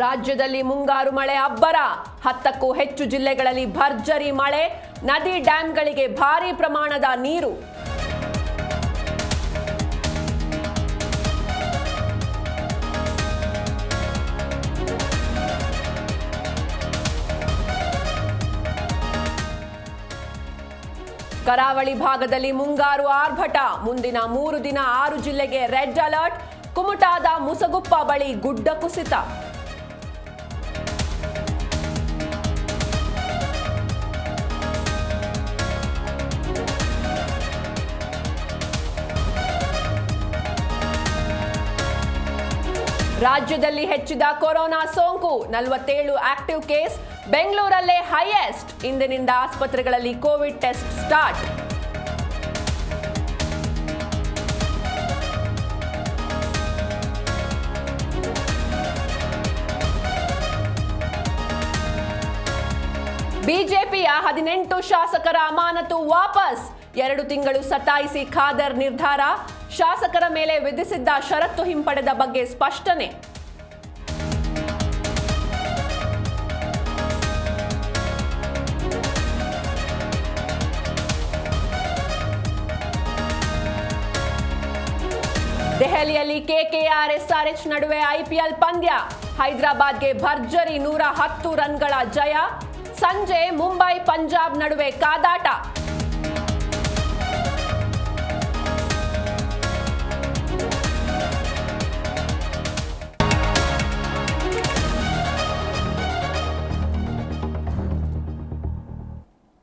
ರಾಜ್ಯದಲ್ಲಿ ಮುಂಗಾರು ಮಳೆ ಅಬ್ಬರ 10ಕ್ಕೂ ಹೆಚ್ಚು ಜಿಲ್ಲೆಗಳಲ್ಲಿ ಭರ್ಜರಿ ಮಳೆ ನದಿ ಡ್ಯಾಂಗಳಿಗೆ ಭಾರೀ ಪ್ರಮಾಣದ ನೀರು ಕರಾವಳಿ ಭಾಗದಲ್ಲಿ ಮುಂಗಾರು ಆರ್ಭಟ ಮುಂದಿನ 3 ದಿನ 6 ಜಿಲ್ಲೆಗೆ ರೆಡ್ ಅಲರ್ಟ್ ಕುಮಟಾದ ಮುಸಗುಪ್ಪ ಬಳಿ ಗುಡ್ಡ ಕುಸಿತ ರಾಜ್ಯದಲ್ಲಿ ಹೆಚ್ಚಿದ ಕೊರೋನಾ ಸೋಂಕು 47 ಆಕ್ಟಿವ್ ಕೇಸ್ ಬೆಂಗಳೂರಲ್ಲೇ ಹೈಯೆಸ್ಟ್ ಇಂದಿನಿಂದ ಆಸ್ಪತ್ರೆಗಳಲ್ಲಿ ಕೋವಿಡ್ ಟೆಸ್ಟ್ ಸ್ಟಾರ್ಟ್ ಬಿಜೆಪಿಯ 18 ಶಾಸಕರ ಅಮಾನತು ವಾಪಸ್ 2 ತಿಂಗಳು ಸತಾಯಿಸಿ ಖಾದರ್ ನಿರ್ಧಾರ ಶಾಸಕರ ಮೇಲೆ ವಿಧಿಸಿದ್ದ ಷರತ್ತು ಹಿಂಪಡೆದ ಬಗ್ಗೆ ಸ್ಪಷ್ಟನೆ ದೆಹಲಿಯಲ್ಲಿ ಕೆಕೆಆರ್ ಎಸ್ಆರ್ಎಚ್ ನಡುವೆ ಐಪಿಎಲ್ ಪಂದ್ಯ ಹೈದರಾಬಾದ್ಗೆ ಭರ್ಜರಿ 110 ರನ್ಗಳ ಜಯ ಸಂಜೆ ಮುಂಬೈ ಪಂಜಾಬ್ ನಡುವೆ ಕಾದಾಟ